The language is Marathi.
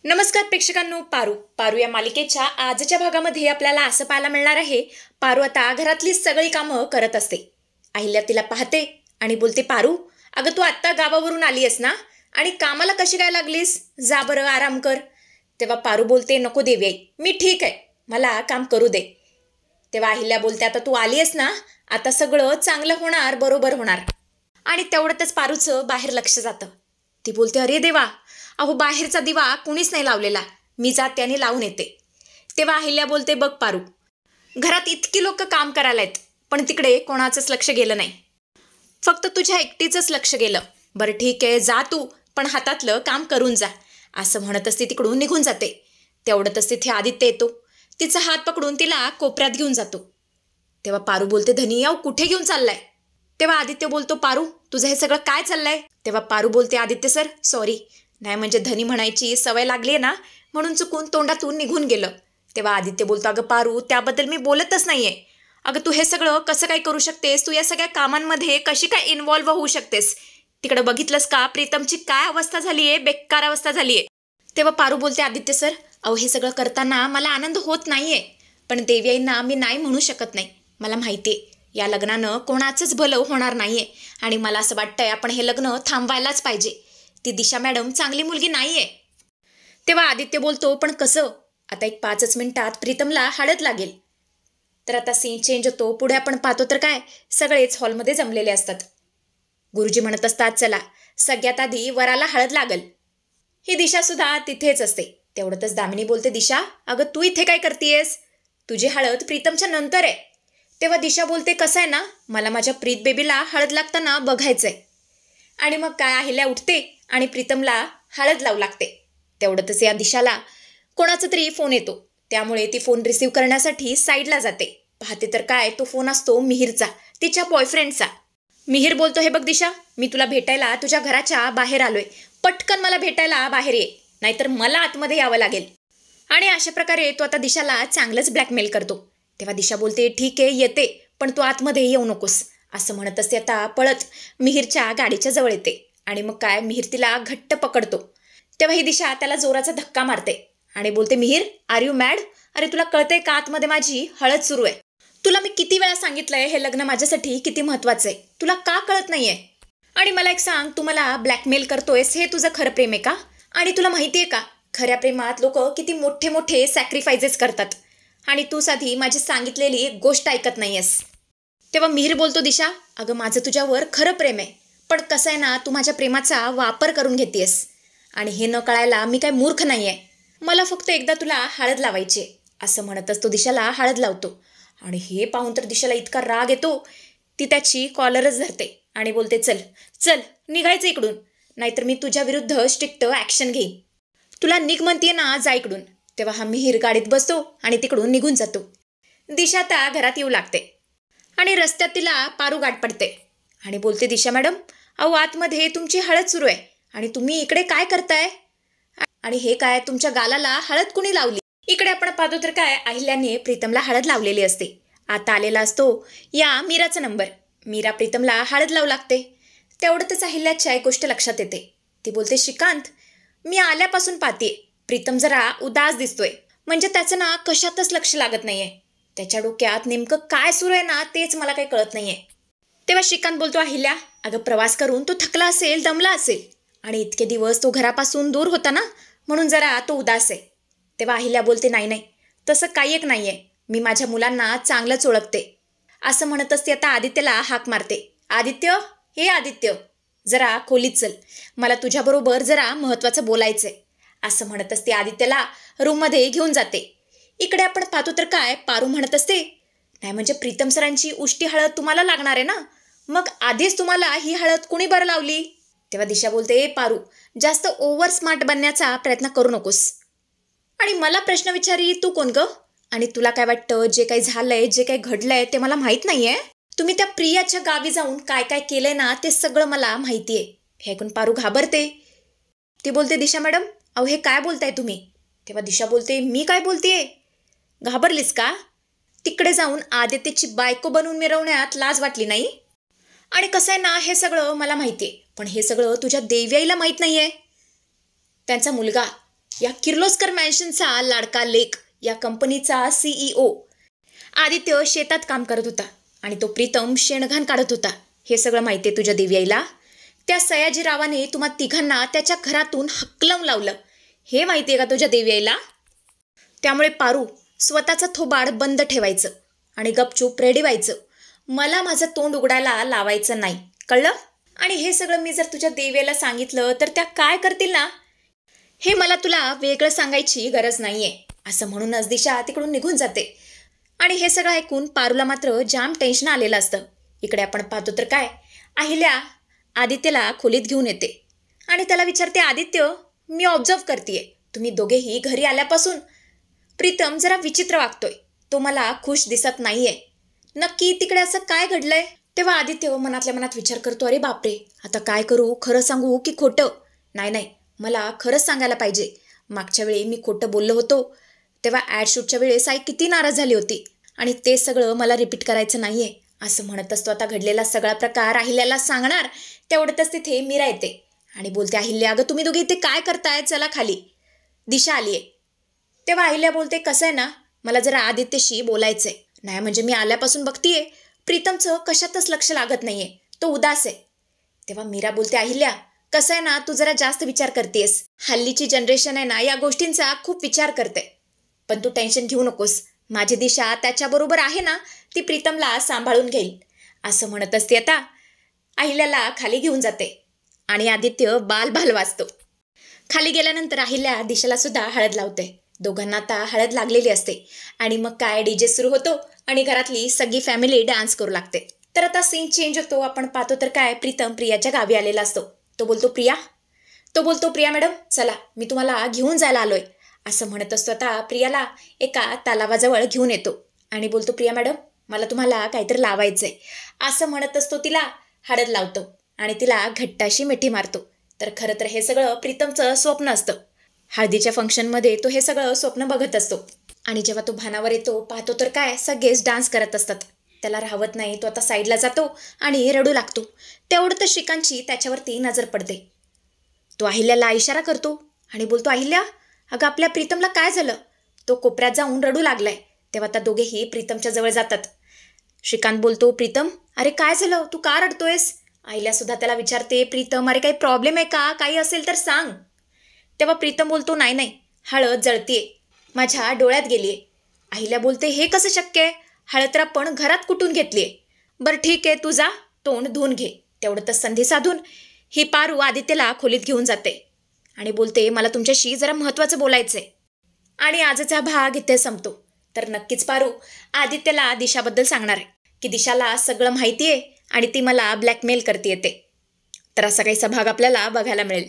नमस्कार प्रेक्षकांनो, पारू पारू या मालिकेच्या आजच्या भागामध्ये आपल्याला असं पाहायला मिळणार आहे. पारू आता घरातली सगळी कामं करत असते. अहिल्या तिला पाहते आणि बोलते, पारू अगं तू आत्ता गावावरून आली आहेस ना, आणि कामाला कशी काय लागलीस? जा बरं आराम कर. तेव्हा पारू बोलते, नको देवी आई, मी ठीक आहे, मला काम करू दे. तेव्हा अहिल्या बोलते, आता तू आली आहेस ना, आता सगळं चांगलं होणार, बरोबर होणार. आणि तेवढ्यातच पारूचं बाहेर लक्ष जातं. ती बोलते, अरे देवा, अहो बाहेरचा दिवा कुणीच नाही लावलेला, मी जाते आणि लावून येते. तेव्हा अहिल्या बोलते, बघ पारू, घरात इतकी लोक काम करायला आहेत, पण तिकडे कोणाचंच लक्ष गेलं नाही, फक्त तुझ्या एकटीचंच लक्ष गेलं. बरं ठीक आहे, जा तू, पण हातातलं काम करून जा. असं म्हणतच ती तिकडून निघून जाते. तेवढ्यातच तिथे आदित्य येतो. तिचा हात पकडून तिला कोपऱ्यात घेऊन जातो. तेव्हा पारू बोलते, धनी अहो कुठे घेऊन चाललाय? तेव्हा आदित्य बोलतो, पारू तुझं हे सगळं काय चाललंय? तेव्हा पारू बोलते, आदित्य सर सॉरी, नाही म्हणजे धनी म्हणायची सवय लागली आहे ना, म्हणून चुकून तोंडातून निघून गेलं. तेव्हा आदित्य बोलतो, अगं पारू त्याबद्दल मी बोलतच नाहीये. अगं तू हे सगळं कसं काय करू शकतेस? तू या सगळ्या कामांमध्ये कशी काय इन्व्हॉल्व्ह होऊ शकतेस? तिकडं बघितलंस का प्रीतमची काय अवस्था झाली आहे? बेकार अवस्था झाली आहे. तेव्हा पारू बोलते, आदित्य सर अहो हे सगळं करताना मला आनंद होत नाहीये, पण देवी आईंना मी नाही म्हणू शकत नाही. मला माहिती आहे या लग्नानं कोणाचंच भलं होणार नाहीये, आणि मला असं वाटतंय आपण हे लग्न थांबवायलाच पाहिजे. ती दिशा मॅडम चांगली मुलगी नाहीये. तेव्हा आदित्य बोलतो, पण कसं? आता एक 5 मिनिटात प्रीतमला हळद लागेल. तर आता सीन चेंज होतो. पुढे आपण पाहतो तर काय, सगळेच हॉलमध्ये जमलेले असतात. गुरुजी म्हणत असतात, चला सगळ्यात आधी वराला हळद लागल. ही दिशा सुद्धा तिथेच असते. तेवढंच दामिनी बोलते, दिशा अगं तू इथे काय करतेयस? तुझी हळद प्रीतमच्या नंतर आहे. तेव्हा दिशा बोलते, कसं आहे ना, मला माझ्या प्रीत बेबीला हळद लागताना बघायचंय. आणि मग काय, अहिल्या उठते आणि प्रीतमला हळद लावू लागते. तेवढंच या दिशाला कोणाचा तरी फोन येतो. त्यामुळे ती फोन रिसीव्ह करण्यासाठी साईडला जाते. पाहते तर काय, तो फोन असतो मिहिरचा, तिच्या बॉयफ्रेंडचा. मिहिर बोलतो, हे बघ दिशा, मी तुला भेटायला तुझ्या घराच्या बाहेर आलोय, पटकन मला भेटायला बाहेर ये, नाहीतर मला आतमध्ये यावं लागेल. आणि अशा प्रकारे तो आता दिशाला चांगलंच ब्लॅकमेल करतो. तेव्हा दिशा बोलते, ठीक आहे येते, पण तू आतमध्ये येऊ नकोस. असं म्हणत असते आता पळत मिहिरच्या गाडीच्या जवळ येते. आणि मग काय, मिहिर तिला घट्ट पकडतो. तेव्हा ही दिशा त्याला जोराचा धक्का मारते आणि बोलते, मिहिर आर यू मॅड? अरे तुला कळतंय का आतमध्ये माझी हळद सुरू आहे? तुला मी किती वेळा सांगितलंय हे लग्न माझ्यासाठी किती महत्वाचं आहे, तुला का कळत नाहीये? आणि मला एक सांग, तू मला ब्लॅकमेल करतोयस हे तुझं खरं प्रेम आहे का? आणि तुला माहिती आहे का, खऱ्या प्रेमात लोक किती मोठे मोठे सॅक्रिफायसेस करतात, आणि तू साधी माझी सांगितलेली एक गोष्ट ऐकत नाहीयेस. तेव्हा मिहिर बोलतो, दिशा अगं माझं तुझ्यावर खरं प्रेम आहे, पण कसं आहे ना, तू माझ्या प्रेमाचा वापर करून घेतेयस, आणि हे न कळायला मी काय मूर्ख नाही आहे. मला फक्त एकदा तुला हळद लावायची. असं म्हणतच तो दिशाला हळद लावतो. आणि हे पाहून तर दिशाला इतका राग येतो, ती त्याची कॉलरच धरते आणि बोलते, चल चल निघायचं इकडून, नाहीतर मी तुझ्या विरुद्ध स्ट्रिक्ट ॲक्शन घेईन. तुला निघ म्हणतीये ना, जा इकडून. तेव्हा हा मिहिर गाडीत बसतो आणि तिकडून निघून जातो. दिशा आता घरात येऊ लागते आणि रस्त्यात तिला पारू गाठ पडते आणि बोलते, दिशा मॅडम अहो आतमध्ये तुमची हळद सुरू आहे आणि तुम्ही इकडे काय करताय? आणि हे काय, तुमच्या गालाला हळद कुणी लावली? इकडे आपण पाहतो तर काय, अहिल्याने प्रीतमला हळद लावलेली असते. आता आलेला असतो या मीराचा नंबर. मीरा प्रीतमला हळद लावू लागते. तेवढंच अहिल्याच्या एक गोष्ट लक्षात येते. ती बोलते, श्रीकांत मी आल्यापासून पाहते प्रीतम जरा उदास दिसतोय, म्हणजे त्याचं ना कशातच लक्ष लागत नाहीये. त्याच्या डोक्यात नेमकं काय सुरू आहे ना, तेच मला काही कळत नाहीये. तेव्हा श्रीकांत बोलतो, अहिल्या अगं प्रवास करून तो थकला असेल, दमला असेल, आणि इतके दिवस तो घरापासून दूर होता ना, म्हणून जरा तो उदास आहे. तेव्हा अहिल्या बोलते, नाही नाही तसं काही एक नाहीये, मी माझ्या मुलांना चांगलंच ओळखते. असं म्हणतच ती आता आदित्यला हाक मारते, आदित्य हे आदित्य जरा खोलीत चल, मला तुझ्याबरोबर जरा महत्त्वाचं बोलायचंय. असं म्हणतच ती आदित्यला रूममध्ये घेऊन जाते. इकडे आपण पाहतो तर काय, पारू म्हणत असते, नाही म्हणजे प्रीतम सरांची उष्टी हळद तुम्हाला लागणार आहे ना, मग आधीच तुम्हाला ही हळद कुणी बरं लावली? तेव्हा दिशा बोलते, पारू जास्त ओव्हर स्मार्ट बनण्याचा प्रयत्न करू नकोस, आणि मला प्रश्न विचारी तू कोण ग? आणि तुला काय वाटतं, जे काही झालंय, जे काही घडलंय ते मला माहीत नाहीये? तुम्ही त्या प्रियाच्या गावी जाऊन काय काय केलंय ना, ते सगळं मला माहितीये. हे ऐकून पारू घाबरते. ती बोलते, दिशा मॅडम अहो हे काय बोलताय तुम्ही? तेव्हा दिशा बोलते, मी काय बोलतेय? घाबरलीस का? तिकडे जाऊन आदित्यची बायको बनवून मिरवण्यात लाज वाटली नाही? आणि कसं आहे ना, हे सगळं मला माहितीये, पण हे सगळं तुझ्या देवी आईला माहीत नाहीये. त्यांचा मुलगा या किर्लोस्कर मॅन्शनचा लाडका लेक, या कंपनीचा CEO आदित्य शेतात काम करत होता आणि तो प्रीतम शेणघाण काढत होता. हे सगळं माहिती आहे तुझ्या देवी आईला. त्या सयाजीरावाने तुम्हा तिघांना त्याच्या घरातून हकलवून लावलं, हे माहिती आहे का तुझ्या देवी आईला? त्यामुळे पारू, स्वतःचं थोबाड बंद ठेवायचं आणि गपचूप रेडी व्हायचं. मला माझं तोंड उघडायला लावायचं नाही, कळलं? आणि हे सगळं मी जर तुझ्या देवीला सांगितलं तर त्या काय करतील ना, हे मला तुला वेगळं सांगायची गरज नाहीये. असं म्हणूनच दिशा तिकडून निघून जाते. आणि हे सगळं ऐकून पारूला मात्र जाम टेन्शन आलेलं असतं. इकडे आपण पाहतो तर काय, अहिल्या आदित्यला खोलीत घेऊन येते आणि त्याला विचारते, आदित्य, मी ऑब्झर्व करतेय, तुम्ही दोघेही घरी आल्यापासून प्रीतम जरा विचित्र वागतोय. तो मला खुश दिसत नाहीये. नक्की तिकडे असं काय घडलंय? तेव्हा आदित्य मनातल्या मनात विचार करतो, अरे बापरे, आता काय करू? खरं सांगू की खोटं? नाही, मला खरंच सांगायला पाहिजे. मागच्या वेळी मी खोटं बोललो होतो तेव्हा ॲड शूटच्या वेळेस आई किती नाराज झाली होती आणि ते सगळं मला रिपीट करायचं नाहीये. असं म्हणतच तो आता घडलेला सगळा प्रकार अहिल्याला सांगणार. तेवढ्यातच तिथे मीरा येते आणि बोलते, अहिल्या, अगं तुम्ही दोघे इथे काय करताय? चला खाली, दिशा आलीये. तेव्हा अहिल्या बोलते, कसं आहे ना, मला जरा आदित्यशी बोलायचंय. नाही म्हणजे मी आल्यापासून बघतीये प्रीतमचं कशातच लक्ष लागत नाहीये, तो उदास आहे. तेव्हा मीरा बोलते, अहिल्या, कसं आहे ना, तू जरा जास्त विचार करतेस. हल्लीची जनरेशन आहे ना, या गोष्टींचा खूप विचार करते. पण तू टेन्शन घेऊ नकोस, माझी दिशा त्याच्याबरोबर आहे ना, ती प्रीतमला सांभाळून घेईल. असं म्हणत असते आता अहिल्याला खाली घेऊन जाते आणि आदित्य बाल वाजतो. खाली गेल्यानंतर अहिल्या दिशाला सुद्धा हळद लावते. दोघांना आता हळद लागलेली असते आणि मग काय DJ सुरू होतो आणि घरातली सगळी फॅमिली डान्स करू लागते. तर आता सीन चेंज होतो. आपण पाहतो तर काय, प्रीतम प्रियाच्या गावी आलेला असतो. तो बोलतो, प्रिया मॅडम, चला मी तुम्हाला घेऊन जायला आलोय. असं म्हणत असतो आता प्रियाला एका तलावाजवळ घेऊन येतो आणि बोलतो, प्रिया मॅडम, मला तुम्हाला काहीतरी लावायचंय. असं म्हणत असतो तिला हळद लावतो आणि तिला घट्ट अशी मिठी मारतो. तर खरं तर हे सगळं प्रीतमचं स्वप्न असतं. हळदीच्या फंक्शनमध्ये तो हे सगळं स्वप्न बघत असतो आणि जेव्हा तो भानावर येतो पाहतो तर काय, सगळेच डान्स करत असतात. त्याला राहवत नाही. तो आता साईडला जातो आणि रडू लागतो. तेवढं तर श्रीकांतची त्याच्यावरती नजर पडते. तो अहिल्याला इशारा करतो आणि बोलतो, अहिल्या, अगं आपल्या प्रीतमला काय झालं? तो कोपऱ्यात जाऊन रडू लागलाय. तेव्हा आता दोघेही प्रीतमच्या जवळ जातात. श्रीकांत बोलतो, प्रीतम, अरे काय झालं? तू का रडतोयस? अहिल्या सुद्धा त्याला विचारते, प्रीतम, अरे काही प्रॉब्लेम आहे का? काही असेल तर सांग. तेव्हा प्रीतम बोलतो, नाही, हळद जळतीये, माझ्या डोळ्यात गेलीये. अहिल्या बोलते, हे कसं शक्य आहे? हळद तर आपण घरात कुठून घेतलीये. बरं ठीक आहे, तू जा, तोंड धुवून घे. तेवढंच संधी साधून ही पारू आदित्यला खोलीत घेऊन जाते आणि बोलते, मला तुमच्याशी जरा महत्त्वाचं बोलायचंय. आणि आजचा भाग इथे संपतो. तर नक्कीच पारू आदित्यला दिशाबद्दल सांगणार आहे की दिशाला सगळं माहिती आहे आणि ती मला ब्लॅकमेल करते येते. तर असा काहीसा भाग आपल्याला बघायला मिळेल.